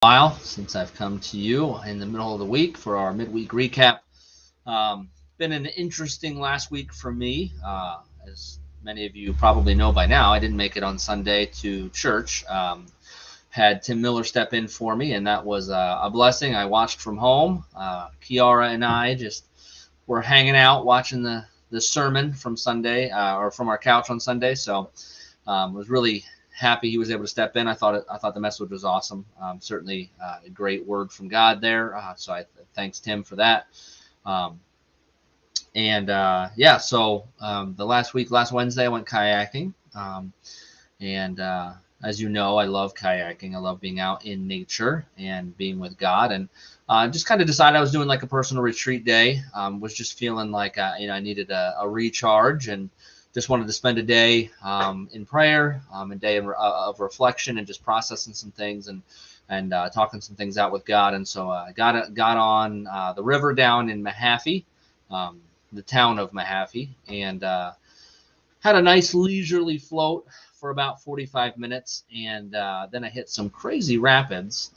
While since I've come to you in the middle of the week for our midweek recap. Been an interesting last week for me. As many of you probably know by now, I didn't make it on Sunday to church. Had Tim Miller step in for me, and that was a blessing. I watched from home. Kiara and I just were hanging out watching the sermon from Sunday, or from our couch on Sunday. So was really happy he was able to step in. I thought the message was awesome. Certainly a great word from God there. So I thanks Tim for that. Um, so the last Wednesday, I went kayaking. And As you know, I love kayaking. I love being out in nature and being with God. And just kind of decided I was doing like a personal retreat day. Was just feeling like I needed a recharge, and just wanted to spend a day in prayer, a day of reflection, and just processing some things and talking some things out with God. And so I got on the river down in Mahaffey, the town of Mahaffey, and had a nice leisurely float for about 45 minutes, and then I hit some crazy rapids,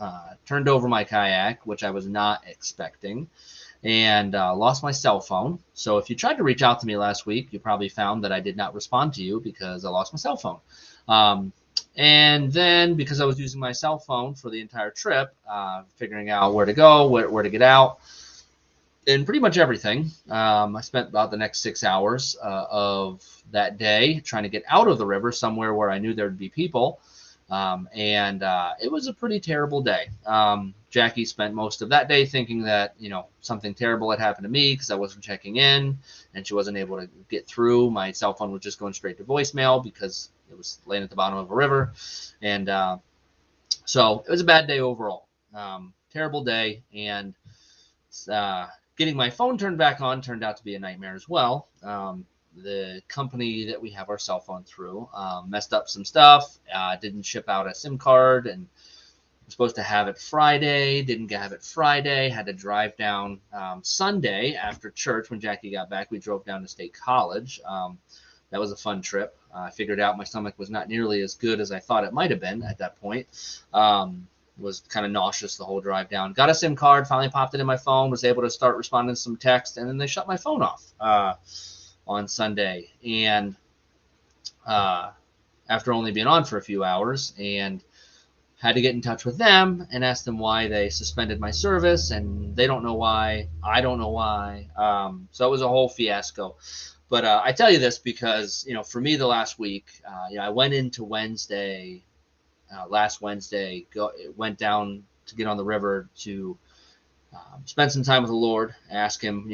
turned over my kayak, which I was not expecting, and lost my cell phone. So if you tried to reach out to me last week, you probably found that I did not respond to you because I lost my cell phone. And then because I was using my cell phone for the entire trip, figuring out where to go, where to get out, and pretty much everything. I spent about the next 6 hours of that day trying to get out of the river somewhere where I knew there would be people. And it was a pretty terrible day. Jackie spent most of that day thinking that, something terrible had happened to me because I wasn't checking in and she wasn't able to get through. My cell phone was just going straight to voicemail because it was laying at the bottom of a river. And so it was a bad day overall. Terrible day. And getting my phone turned back on turned out to be a nightmare as well. The company that we have our cell phone through messed up some stuff, didn't ship out a SIM card, and was supposed to have it Friday, didn't have it Friday, had to drive down Sunday after church. When Jackie got back, we drove down to State College. That was a fun trip. I figured out my stomach was not nearly as good as I thought it might have been at that point. Was kind of nauseous the whole drive down. Got a SIM card, finally popped it in my phone, was able to start responding to some text, and then they shut my phone off on Sunday. And after only being on for a few hours, and had to get in touch with them and ask them why they suspended my service, and they don't know why. I don't know why. So it was a whole fiasco. But I tell you this because, for me the last week, I went into Wednesday, last Wednesday, went down to get on the river to spend some time with the Lord, ask him,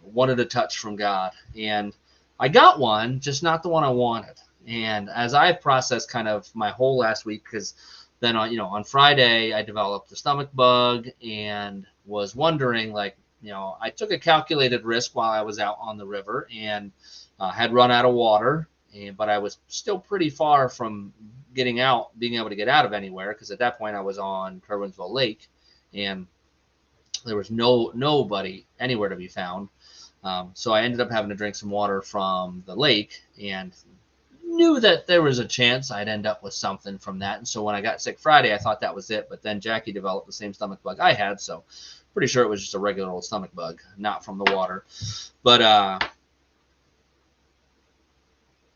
wanted a touch from God. And I got one, just not the one I wanted. And as I processed kind of my whole last week, because then on Friday I developed a stomach bug and was wondering, I took a calculated risk while I was out on the river and had run out of water, but I was still pretty far from being able to get out of anywhere, because at that point I was on Kerwinsville Lake and there was nobody anywhere to be found. So I ended up having to drink some water from the lake, and knew that there was a chance I'd end up with something from that. And so when I got sick Friday, I thought that was it. But then Jackie developed the same stomach bug I had, so pretty sure it was just a regular old stomach bug, not from the water. But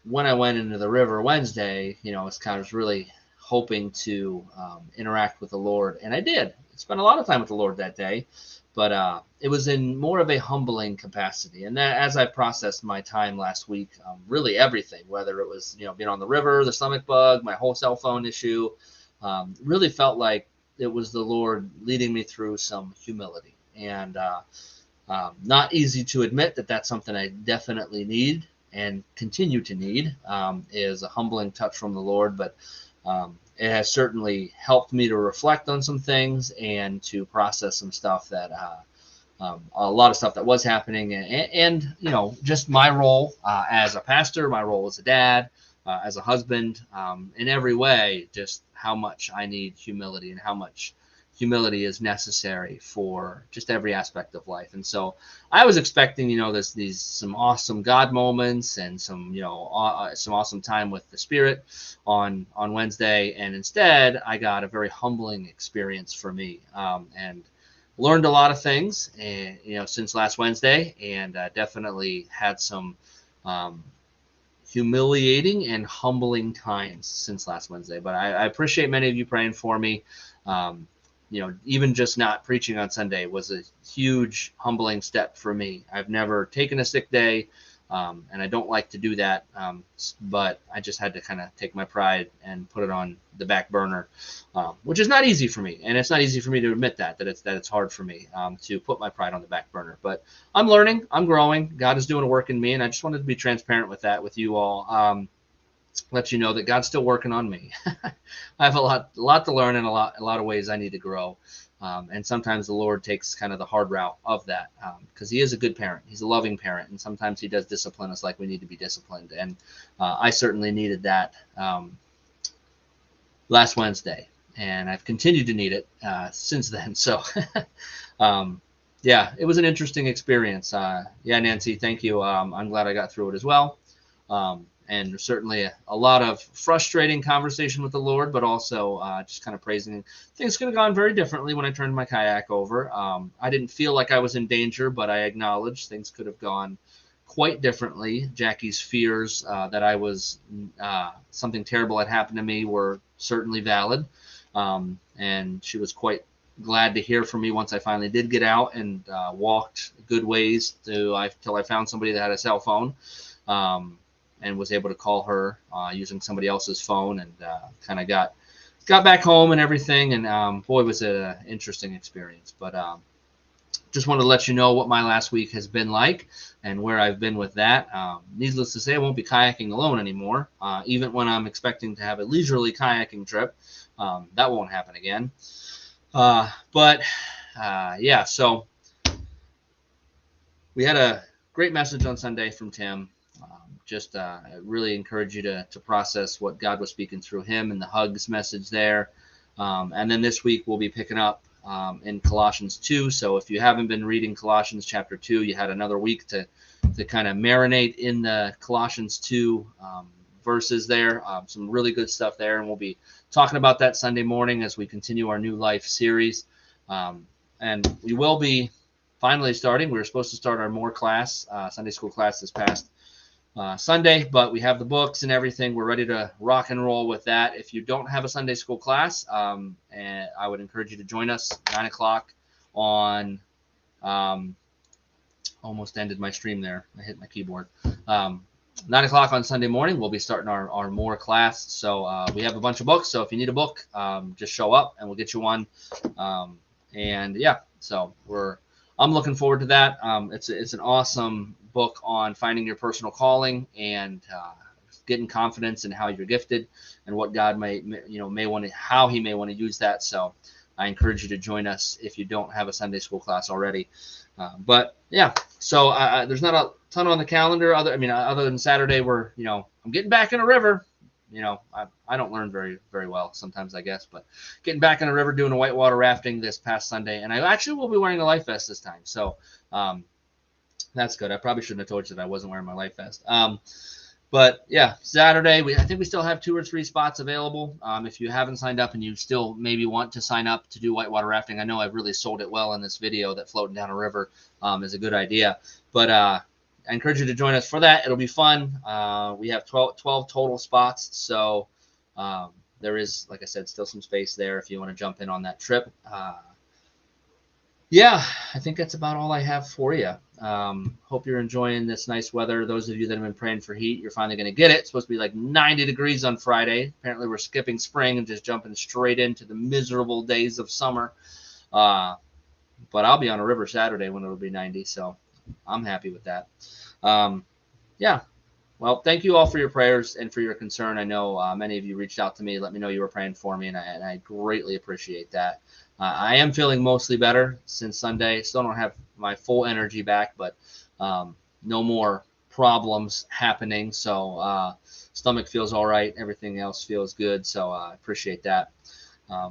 when I went into the river Wednesday, I was really hoping to interact with the Lord, and I did. I spent a lot of time with the Lord that day, but it was in more of a humbling capacity. And that, as I processed my time last week, really everything, whether it was being on the river, the stomach bug, my whole cell phone issue, really felt like it was the Lord leading me through some humility. And not easy to admit that that's something I definitely need and continue to need, is a humbling touch from the Lord. But it has certainly helped me to reflect on some things and to process some stuff that a lot of stuff that was happening, and just my role as a pastor, my role as a dad, as a husband, in every way, just how much I need humility and how much humility is necessary for just every aspect of life. And so I was expecting, these some awesome God moments and some, some awesome time with the Spirit on Wednesday. And instead, I got a very humbling experience for me, and learned a lot of things, since last Wednesday, and definitely had some humiliating and humbling times since last Wednesday. But I appreciate many of you praying for me. Even just not preaching on Sunday was a huge humbling step for me. I've never taken a sick day, and I don't like to do that, but I just had to kind of take my pride and put it on the back burner, which is not easy for me, and it's not easy for me to admit that it's hard for me to put my pride on the back burner. But I'm learning, I'm growing. God is doing a work in me, and I just wanted to be transparent with that with you all. Let you know that God's still working on me. I have a lot to learn and a lot of ways I need to grow. And sometimes the Lord takes kind of the hard route of that, because he is a good parent. He's a loving parent. And sometimes he does discipline us like we need to be disciplined. And I certainly needed that last Wednesday. And I've continued to need it since then. So, yeah, it was an interesting experience. Yeah, Nancy, thank you. I'm glad I got through it as well. And certainly a lot of frustrating conversation with the Lord, but also just kind of praising. Things could have gone very differently when I turned my kayak over. I didn't feel like I was in danger, but I acknowledged things could have gone quite differently. Jackie's fears that I was something terrible had happened to me were certainly valid, and she was quite glad to hear from me once I finally did get out and walked good ways till I found somebody that had a cell phone. And was able to call her using somebody else's phone, and kind of got back home and everything. And boy, was it an interesting experience. But just wanted to let you know what my last week has been like and where I've been with that. Needless to say, I won't be kayaking alone anymore, even when I'm expecting to have a leisurely kayaking trip. That won't happen again. But yeah, so we had a great message on Sunday from Tim. Just really encourage you to process what God was speaking through him and the hugs message there. And then this week we'll be picking up in Colossians 2. So if you haven't been reading Colossians chapter 2, you had another week to kind of marinate in the Colossians 2 verses there. Some really good stuff there. And we'll be talking about that Sunday morning as we continue our New Life series. And we will be finally starting. We were supposed to start our more class, Sunday school class this past Sunday, but we have the books and everything. We're ready to rock and roll with that. If you don't have a Sunday school class, and I would encourage you to join us 9 o'clock on, almost ended my stream there. I hit my keyboard. 9 o'clock on Sunday morning, we'll be starting our more class. So we have a bunch of books. So if you need a book, just show up and we'll get you one. And yeah, so I'm looking forward to that. It's an awesome book on finding your personal calling and getting confidence in how you're gifted and what God may want to, how he may want to use that. So I encourage you to join us if you don't have a Sunday school class already. But yeah, so there's not a ton on the calendar other than Saturday where, I'm getting back in a river. I don't learn very, very well sometimes, I guess, but getting back in a river doing a whitewater rafting this past Sunday. And I actually will be wearing a life vest this time. So that's good. I probably shouldn't have told you that I wasn't wearing my life vest. But yeah, Saturday, I think we still have 2 or 3 spots available. If you haven't signed up and you still maybe want to sign up to do whitewater rafting, I know I've really sold it well in this video that floating down a river is a good idea. But I encourage you to join us for that. It'll be fun. We have 12 total spots. So there is, like I said, still some space there if you want to jump in on that trip. Yeah, I think that's about all I have for you. Hope you're enjoying this nice weather. Those of you that have been praying for heat, you're finally going to get it. It's supposed to be like 90 degrees on Friday. Apparently, we're skipping spring and just jumping straight into the miserable days of summer. But I'll be on a river Saturday when it'll be 90, so I'm happy with that. Yeah. Well, thank you all for your prayers and for your concern. I know many of you reached out to me, let me know you were praying for me, and I greatly appreciate that. I am feeling mostly better since Sunday. Still don't have my full energy back, but no more problems happening. So stomach feels all right. Everything else feels good. So I appreciate that.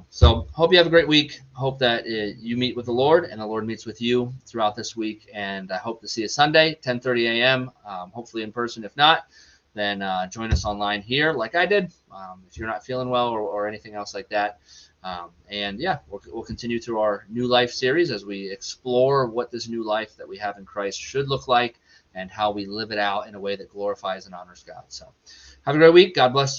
So hope you have a great week. Hope that you meet with the Lord and the Lord meets with you throughout this week. And I hope to see you Sunday, 10:30 a.m., hopefully in person. If not, then join us online here like I did if you're not feeling well or anything else like that. And yeah, we'll continue through our New Life series as we explore what this new life that we have in Christ should look like and how we live it out in a way that glorifies and honors God. So have a great week. God bless you.